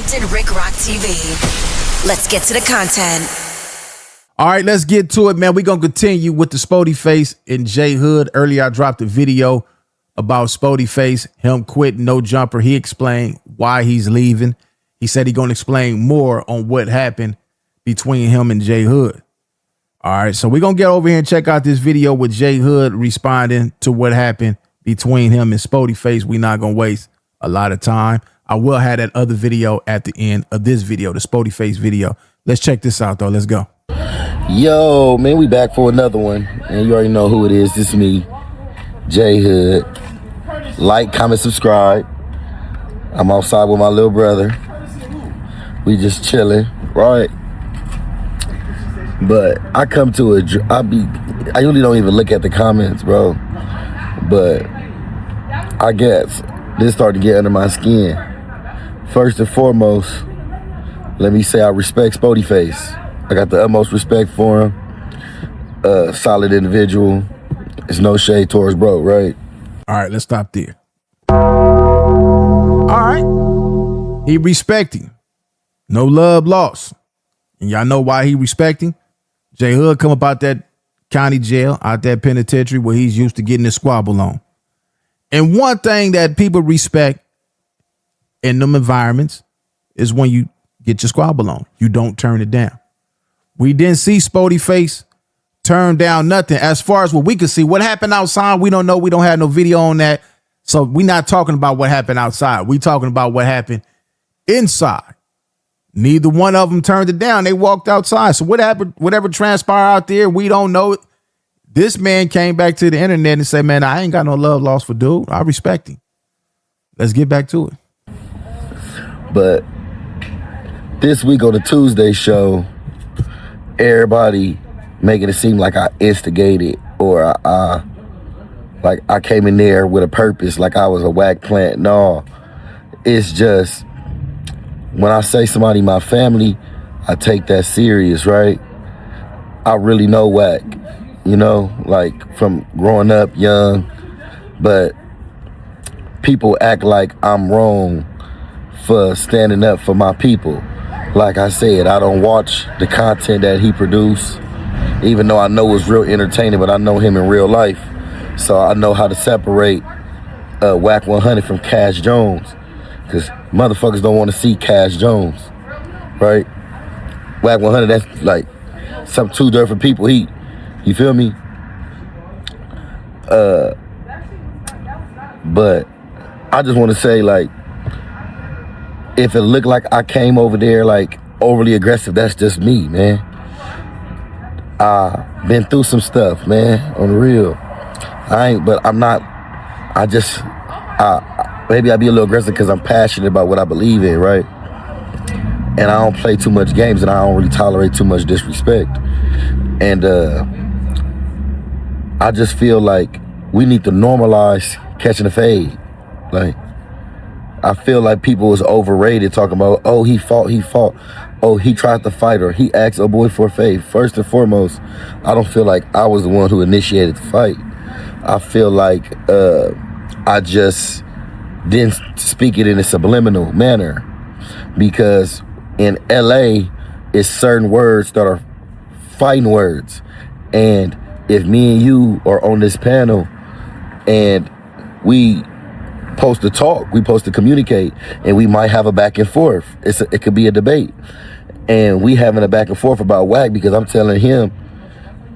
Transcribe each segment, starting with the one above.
Compton Rick Rock TV. Let's get to the content. All right, let's get to it, man. We're going to continue with the Spoety Face and J Hood. Earlier, I dropped a video about Spoety Face, him quitting No Jumper. He explained why he's leaving. He said he's going to explain more on what happened between him and J Hood. All right, so we're going to get over here and check out this video with J Hood responding to what happened between him and Spoety Face. We're not going to waste a lot of time. I will have that other video at the end of this video, the Spoety Face video. Let's check this out, though. Let's go. Yo, man, we back for another one. And you already know who it is. This is me, J Hood. Like, comment, subscribe. I'm outside with my little brother. We just chilling, right? But I come to I usually don't even look at the comments, bro. But I guess this started to get under my skin. First and foremost, let me say I respect Spoety Face. I got the utmost respect for him. Solid individual. It's no shade towards bro, right? All right, let's stop there. All right. He respecting. No love lost. And y'all know why he respecting? J Hood come up out that county jail, out that penitentiary where he's used to getting his squabble on. And one thing that people respect in them environments is when you get your squabble on. You don't turn it down. We didn't see Spoety Face turn down nothing. As far as what we could see, what happened outside, we don't know. We don't have no video on that. So we're not talking about what happened outside. We talking about what happened inside. Neither one of them turned it down. They walked outside. So what happened, whatever transpired out there, we don't know it. This man came back to the internet and said, man, I ain't got no love lost for dude. I respect him. Let's get back to it. But this week on the Tuesday show, everybody making it seem like I instigated or like I came in there with a purpose, like I was a whack plant. No, it's just when I say somebody my family, I take that serious, right? I really know whack, you know, like from growing up young, but people act like I'm wrong for standing up for my people. Like I said, I don't watch the content that he produced, even though I know it's real entertaining, but I know him in real life. So I know how to separate Whack 100 from Cash Jones, because motherfuckers don't want to see Cash Jones, right? Whack 100, that's like some two different people. You feel me? But I just want to say, like, if it looked like I came over there like overly aggressive, that's just me, man. Been through some stuff, man, on the real. Maybe I be a little aggressive because I'm passionate about what I believe in, right? And I don't play too much games, and I don't really tolerate too much disrespect. And I just feel like we need to normalize catching a fade. Like, I feel like people was overrated talking about, oh, he fought. Oh, he tried to fight, or he asked a boy for a fade. First and foremost, I don't feel like I was the one who initiated the fight. I feel like I just didn't speak it in a subliminal manner, because in LA, it's certain words that are fighting words. And if me and you are on this panel and we supposed to talk, we supposed to communicate, and we might have a back and forth. It could be a debate, and we having a back and forth about whack, because I'm telling him,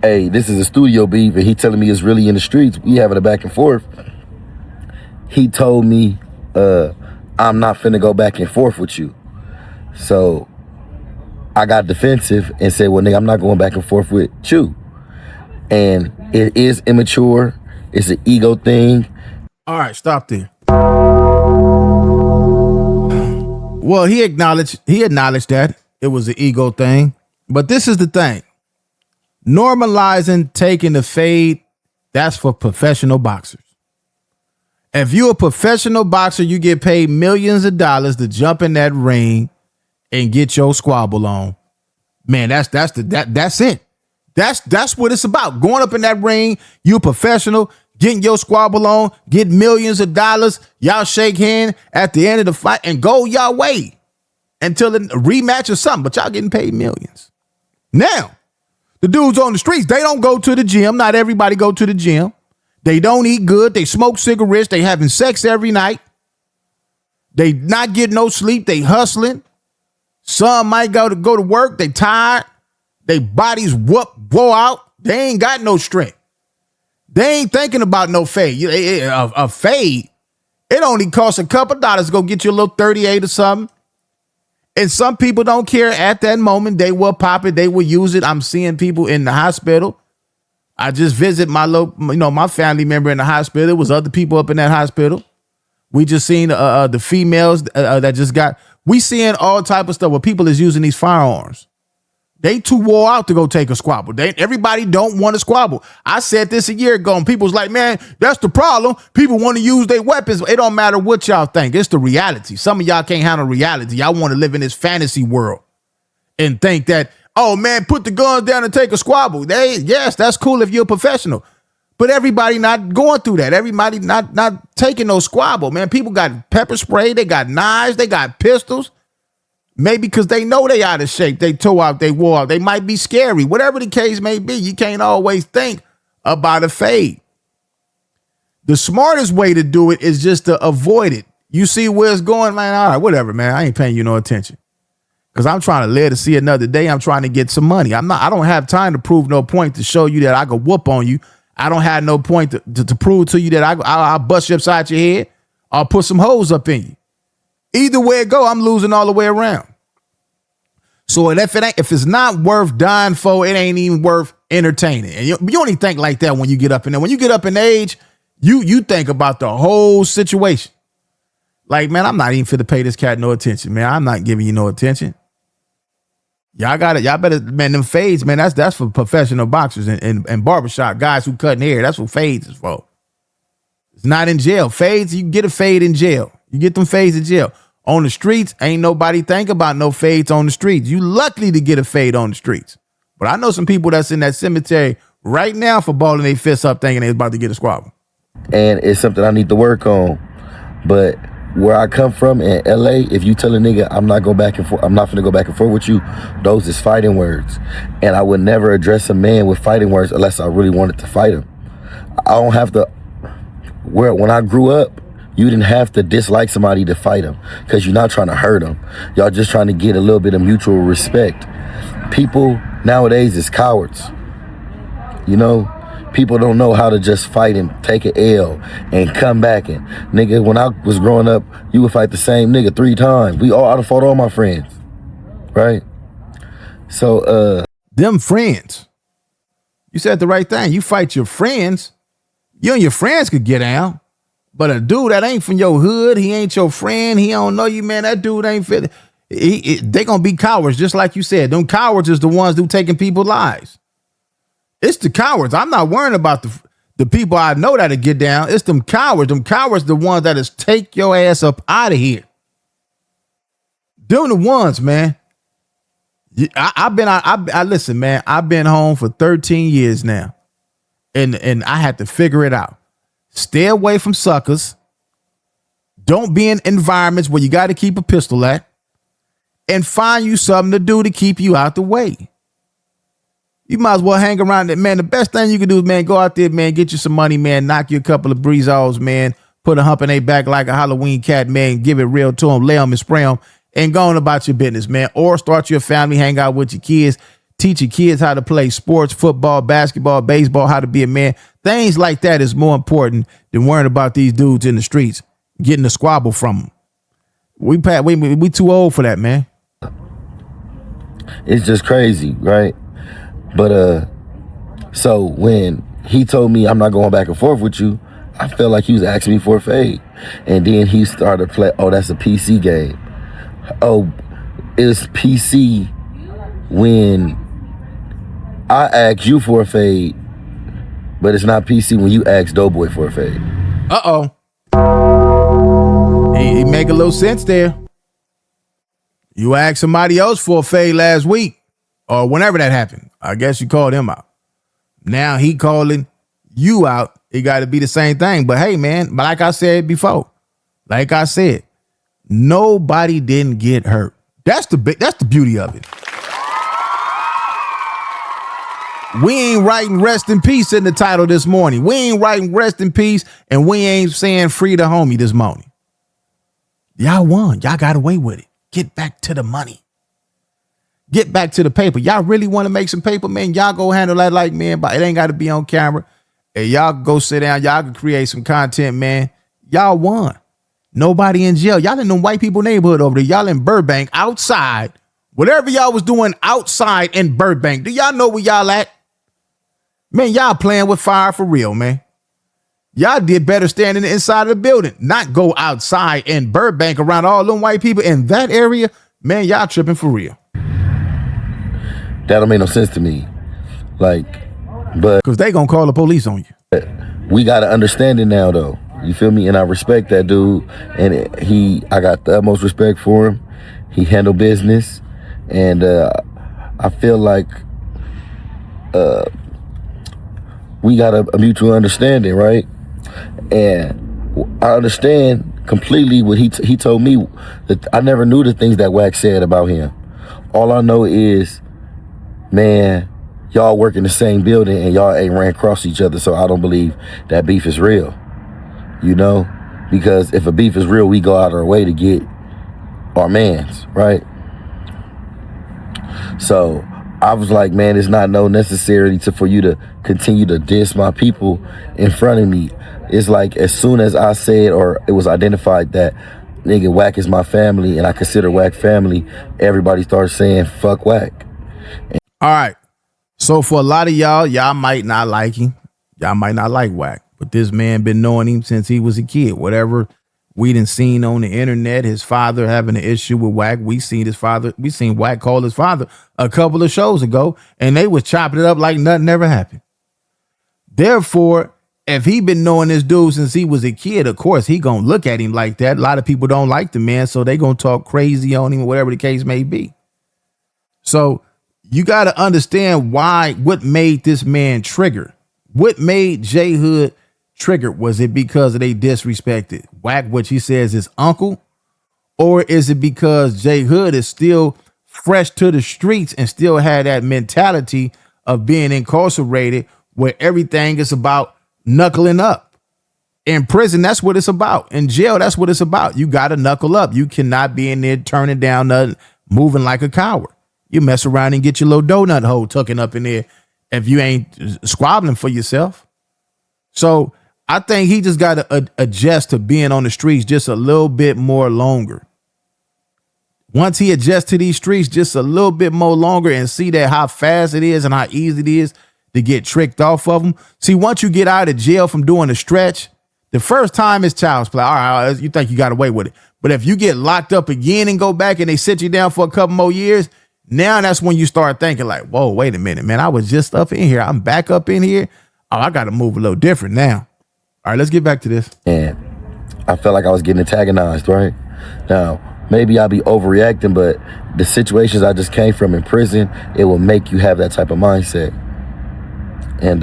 hey, this is a studio beef, and he telling me it's really in the streets. We having a back and forth. He told me, I'm not finna go back and forth with you. So I got defensive and said, well, nigga, I'm not going back and forth with you. And it is immature. It's an ego thing. All right, stop there. Well, he acknowledged that it was an ego thing. But this is the thing. Normalizing taking the fade, that's for professional boxers. If you're a professional boxer, you get paid millions of dollars to jump in that ring and get your squabble on. Man, that's it. That's what it's about. Going up in that ring, you a professional, getting your squabble on, get millions of dollars. Y'all shake hands at the end of the fight and go y'all way. until a rematch or something, but y'all getting paid millions. Now, the dudes on the streets, they don't go to the gym. Not everybody go to the gym. They don't eat good. They smoke cigarettes. They having sex every night. They not getting no sleep. They hustling. Some might go to work. They tired. They bodies wore out. They ain't got no strength. They ain't thinking about no fade. A fade, it only costs a couple dollars to go get you a little 38 or something. And some people don't care at that moment. They will pop it. They will use it. I'm seeing people in the hospital. I just visit my family member in the hospital. There was other people up in that hospital. We just seen the females that just got. We seeing all type of stuff where people is using these firearms. They too wore out to go take a squabble. Everybody don't want to squabble. I said this a year ago, and people was like, man, that's the problem. People want to use their weapons. It don't matter what y'all think. It's the reality. Some of y'all can't handle reality. Y'all want to live in this fantasy world and think that, oh, man, put the guns down and take a squabble. Yes, that's cool if you're a professional. But everybody not going through that. Everybody not taking no squabble, man. People got pepper spray. They got knives. They got pistols. Maybe because they know they out of shape. They tore out, they wore out. They might be scary. Whatever the case may be, you can't always think about a fade. The smartest way to do it is just to avoid it. You see where it's going, man. All right, whatever, man. I ain't paying you no attention. Because I'm trying to live to see another day. I'm trying to get some money. I don't have time to prove no point to show you that I could whoop on you. I don't have no point to prove to you that I'll bust you upside your head. I'll put some holes up in you. Either way it go, I'm losing all the way around. So if it's not worth dying for, it ain't even worth entertaining. And you only think like that when you get up in there. When you get up in age, you think about the whole situation. Like, man, I'm not even fit to pay this cat no attention, man. I'm not giving you no attention. Y'all got it. Y'all better, man, them fades, man, that's for professional boxers and barbershop guys who cutting hair. That's what fades is for. It's not in jail. Fades, you can get a fade in jail. You get them fades in jail. On the streets, ain't nobody think about no fades on the streets. You lucky to get a fade on the streets. But I know some people that's in that cemetery right now for balling their fists up thinking they about to get a squabble. And it's something I need to work on. But where I come from in LA, if you tell a nigga I'm not going back and forth, I'm not finna go back and forth with you, those is fighting words. And I would never address a man with fighting words unless I really wanted to fight him. I don't have to. When I grew up, you didn't have to dislike somebody to fight them because you're not trying to hurt them. Y'all just trying to get a little bit of mutual respect. People nowadays is cowards. You know, people don't know how to just fight and take an L and come back. And nigga, when I was growing up, you would fight the same nigga 3 times. I'd have fought all my friends, right? So, them friends. You said the right thing. You fight your friends. You and your friends could get down. But a dude that ain't from your hood, he ain't your friend, he don't know you, man, that dude ain't fit. They gonna be cowards, just like you said. Them cowards is the ones who taking people's lives. It's the cowards. I'm not worrying about the people I know that'll get down. It's them cowards. Them cowards the ones that is take your ass up out of here. Them the ones, man. Listen, man, I've been home for 13 years now. And I had to figure it out. Stay away from suckers. Don't be in environments where you got to keep a pistol at. And find you something to do to keep you out the way. You might as well hang around it, man. The best thing you can do is, man, go out there, man, get you some money, man, knock you a couple of breezes, man, put a hump in their back like a Halloween cat, man, give it real to them, lay them and spray them, and go on about your business, man. Or start your family, hang out with your kids, teach your kids how to play sports, football, basketball, baseball, how to be a man. Things like that is more important than worrying about these dudes in the streets getting a squabble from them. We too old for that, man. It's just crazy, right? But so when he told me I'm not going back and forth with you, I felt like he was asking me for a fade. And then he started to play, oh, that's a PC game. Oh, it's PC when I ask you for a fade, but it's not PC when you ask Doughboy for a fade. Uh-oh. He make a little sense there. You asked somebody else for a fade last week or whenever that happened. I guess you called him out. Now he calling you out. It got to be the same thing. But hey, man, like I said before, nobody didn't get hurt. That's the beauty of it. We ain't writing rest in peace in the title this morning. We ain't writing rest in peace, and we ain't saying free the homie this morning. Y'all won. Y'all got away with it. Get back to the money. Get back to the paper. Y'all really want to make some paper, man? Y'all go handle that like, man, but it ain't got to be on camera. And y'all go sit down. Y'all can create some content, man. Y'all won. Nobody in jail. Y'all in them white people neighborhood over there. Y'all in Burbank outside. Whatever y'all was doing outside in Burbank. Do y'all know where y'all at? Man, y'all playing with fire for real, man. Y'all did better standing inside of the building, not go outside in Burbank around all them white people in that area. Man, y'all tripping for real. That don't make no sense to me. Like, but because they gonna call the police on you. We got to understand it now, though. You feel me? And I respect that dude. And I got the utmost respect for him. He handled business. And I feel like we got a mutual understanding, right? And I understand completely what he told me. That I never knew the things that Wack said about him. All I know is, man, y'all work in the same building and y'all ain't ran across each other, so I don't believe that beef is real. You know? Because if a beef is real, we go out our way to get our mans, right? So I was like, man, it's not no necessity for you to continue to diss my people in front of me. It's like as soon as I said, or it was identified that nigga Wack is my family and I consider Wack family, everybody starts saying fuck Wack. All right. So for a lot of y'all might not like him. Y'all might not like Wack. But this man been knowing him since he was a kid. Whatever we done seen on the internet, his father having an issue with Wack. We seen Wack call his father a couple of shows ago, and they was chopping it up like nothing ever happened. Therefore, if he been knowing this dude since he was a kid, of course, he gonna look at him like that. A lot of people don't like the man, so they gonna talk crazy on him, whatever the case may be. So you got to understand what made this man trigger. What made J Hood triggered? Was it because they disrespected Wack, which he says is uncle? Or is it because J Hood is still fresh to the streets and still had that mentality of being incarcerated where everything is about knuckling up? In prison, that's what it's about. In jail, that's what it's about. You got to knuckle up. You cannot be in there turning down nothing, moving like a coward. You mess around and get your little donut hole tucking up in there if you ain't squabbling for yourself. So I think he just got to adjust to being on the streets just a little bit more longer. Once he adjusts to these streets just a little bit more longer and see that how fast it is and how easy it is to get tricked off of them. See, once you get out of jail from doing a stretch, the first time is child's play. All right, you think you got away with it. But if you get locked up again and go back and they sit you down for a couple more years, now that's when you start thinking like, whoa, wait a minute, man. I was just up in here. I'm back up in here. Oh, I got to move a little different now. All right, let's get back to this. And I felt like I was getting antagonized, right? Now, maybe I'll be overreacting, but the situations I just came from in prison, it will make you have that type of mindset. And,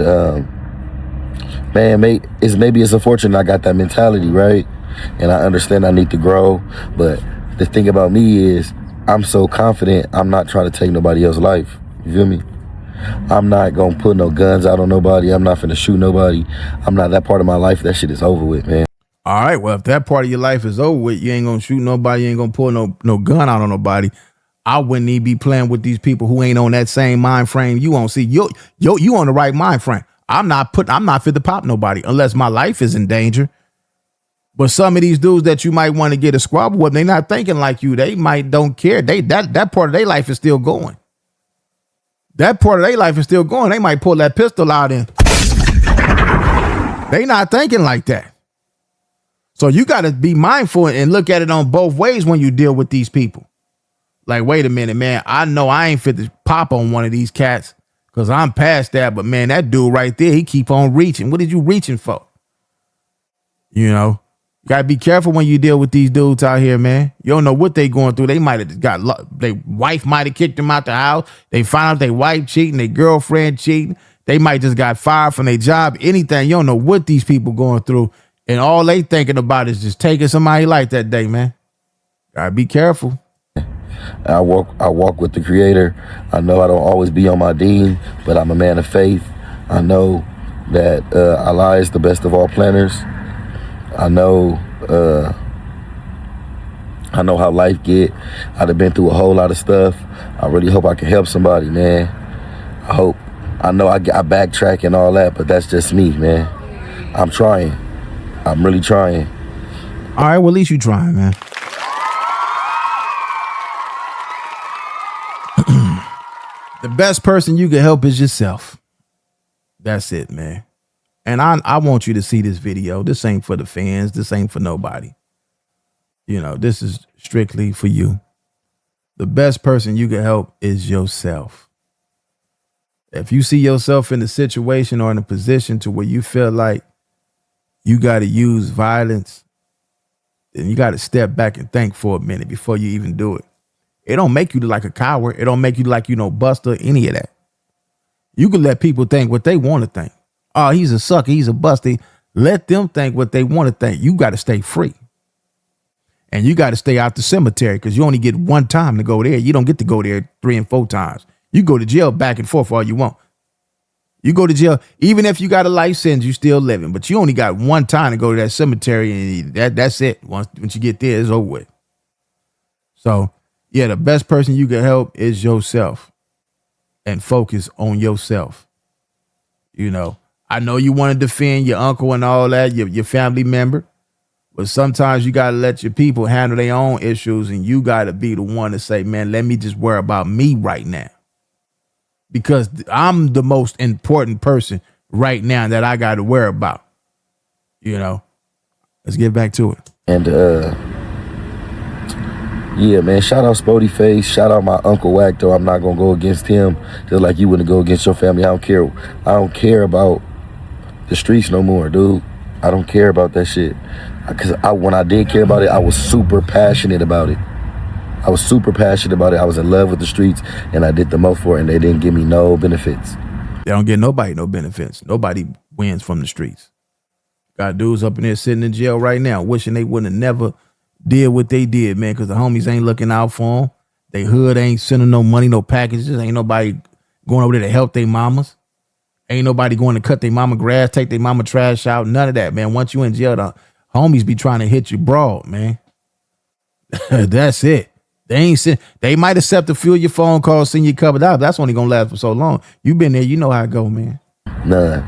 man, maybe it's unfortunate I got that mentality, right? And I understand I need to grow. But the thing about me is I'm so confident I'm not trying to take nobody else's life. You feel me? I'm not going to put no guns out on nobody. I'm not finna shoot nobody. I'm not that part of my life. That shit is over with, man. All right, well, if that part of your life is over with, you ain't going to shoot nobody. You ain't going to pull no gun out on nobody. I wouldn't even be playing with these people who ain't on that same mind frame you on. See, you on the right mind frame. I'm not fit to pop nobody unless my life is in danger. But some of these dudes that you might want to get a squabble with, they not thinking like you. They might don't care. That part of their life is still going. That part of their life is still going. They might pull that pistol out and they not thinking like that. So you got to be mindful and look at it on both ways when you deal with these people. Like, wait a minute, man. I know I ain't fit to pop on one of these cats because I'm past that. But, man, that dude right there, he keep on reaching. What are you reaching for? You know, you got to be careful when you deal with these dudes out here, man. You don't know what they going through. They might have got, their wife might have kicked them out the house. They found out their wife cheating, their girlfriend cheating. They might just got fired from their job, anything. You don't know what these people going through. And all they thinking about is just taking somebody like that day, man. Gotta be careful. I walk with the Creator. I know I don't always be on my dean, but I'm a man of faith. I know that Allah is the best of all planners. I know how life get. I've been through a whole lot of stuff. I really hope I can help somebody, man. I know I backtrack and all that, but that's just me, man. I'm trying. I'm really trying. All right, well, at least you trying, man. The best person you can help is yourself. That's it, man. And I want you to see this video. This ain't for the fans. This ain't for nobody. You know, this is strictly for you. The best person you can help is yourself. If you see yourself in a situation or in a position to where you feel like you got to use violence, then you got to step back and think for a minute before you even do it. It don't make you look like a coward. It don't make you like, buster, any of that. You can let people think what they want to think. Oh, he's a sucker. He's a buster. Let them think what they want to think. You got to stay free. And you got to stay out the cemetery because you only get one time to go there. You don't get to go there 3 and 4 times. You go to jail back and forth all you want. You go to jail, even if you got a life sentence, you still living. But you only got one time to go to that cemetery, and that's it. Once you get there, it's over with. So, yeah, the best person you can help is yourself. And focus on yourself. I know you want to defend your uncle and all that, your family member. But sometimes you got to let your people handle their own issues, and you got to be the one to say, man, let me just worry about me right now. Because I'm the most important person right now that I got to worry about. Let's get back to it. And, yeah, man, shout out Spoety Face. Shout out my Uncle Wacto. I'm not going to go against him just like you wouldn't go against your family. I don't care about the streets no more, dude. I don't care about that shit. Because when I did care about it, I was super passionate about it. I was in love with the streets, and I did the most for it, and they didn't give me no benefits. They don't get nobody no benefits. Nobody wins from the streets. Got dudes up in there sitting in jail right now wishing they wouldn't have never did what they did, man, because the homies ain't looking out for them. They hood ain't sending no money, no packages. Ain't nobody going over there to help their mamas. Ain't nobody going to cut their mama grass, take their mama trash out. None of that, man. Once you in jail, the homies be trying to hit you broad, man. That's it. They might accept a few of your phone calls, send you covered up. That's only gonna last for so long. You been there, you know how it go, man. Nah.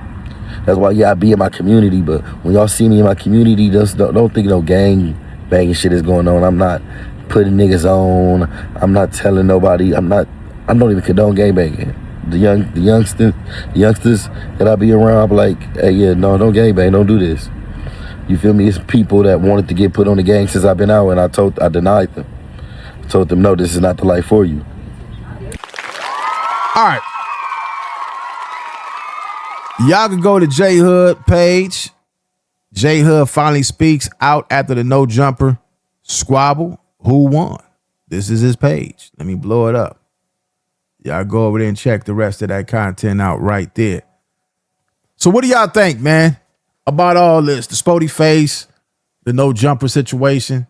That's why I be in my community, but when y'all see me in my community, just don't think no gang banging shit is going on. I'm not putting niggas on. I'm not telling nobody. I don't even condone gang banging. The youngsters that I be around, I'm like, hey, yeah, no, don't gang bang, don't do this. You feel me? It's people that wanted to get put on the gang since I've been out, and I denied them. Told them, no, this is not the life for you. All right. Y'all can go to J Hood page. J Hood finally speaks out after the no jumper squabble. Who won? This is his page. Let me blow it up. Y'all go over there and check the rest of that content out right there. So what do y'all think, man, about all this? The Spoety Face, the no jumper situation.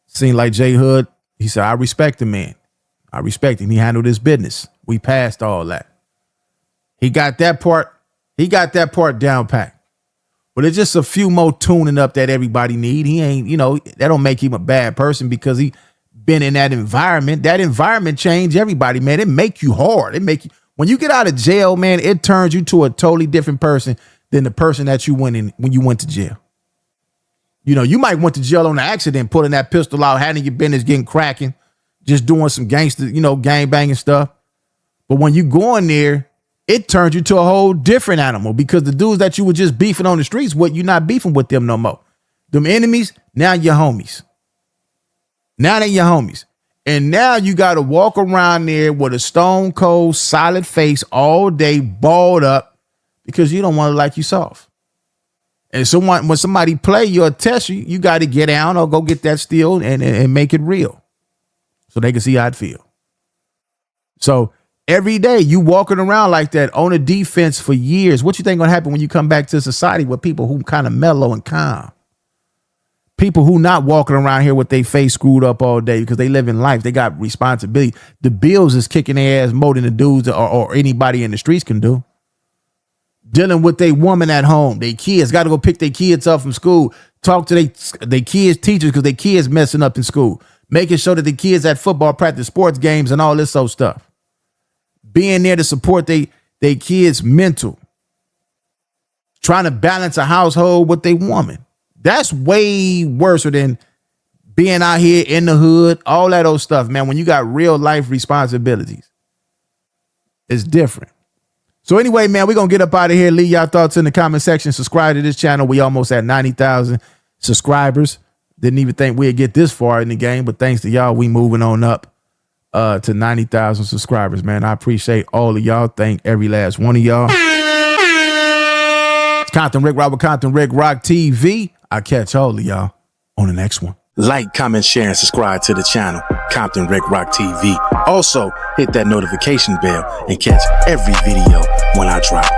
Seemed like J Hood. He said, I respect the man. I respect him. He handled his business. We passed all that. He got that part down pat. But it's just a few more tuning up that everybody need. He ain't, that don't make him a bad person because he been in that environment. That environment changed everybody, man. It make you hard. When you get out of jail, man, it turns you to a totally different person than the person that you went in when you went to jail. You might went to jail on an accident, pulling that pistol out, handling your business, getting cracking, just doing some gangster, gang banging stuff. But when you go in there, it turns you to a whole different animal because the dudes that you were just beefing on the streets, you're not beefing with them no more. Them enemies, now you're homies. Now they your homies. And now you got to walk around there with a stone cold solid face all day, balled up because you don't want to like you soft. And when somebody play you or test you, you got to get down or go get that steel and make it real so they can see how it feel. So every day you walking around like that on a defense for years. What you think going to happen when you come back to society with people who kind of mellow and calm? People who not walking around here with their face screwed up all day because they live in life. They got responsibility. The bills is kicking their ass more than the dudes or anybody in the streets can do. Dealing with their woman at home, their kids, got to go pick their kids up from school, talk to their kids' teachers because their kids messing up in school, making sure that the kids at football practice, sports games, and all this old stuff. Being there to support their kids' mental. Trying to balance a household with their woman. That's way worse than being out here in the hood, all that old stuff, man. When you got real life responsibilities, it's different. So anyway, man, we're going to get up out of here. Leave y'all thoughts in the comment section. Subscribe to this channel. We almost at 90,000 subscribers. Didn't even think we'd get this far in the game, but thanks to y'all, we moving on up to 90,000 subscribers, man. I appreciate all of y'all. Thank every last one of y'all. It's Compton Rick Rock with Compton Rick Rock TV. I'll catch all of y'all on the next one. Like, comment, share, and subscribe to the channel, Compton Rick Rock TV. Also, hit that notification bell and catch every video when I drop.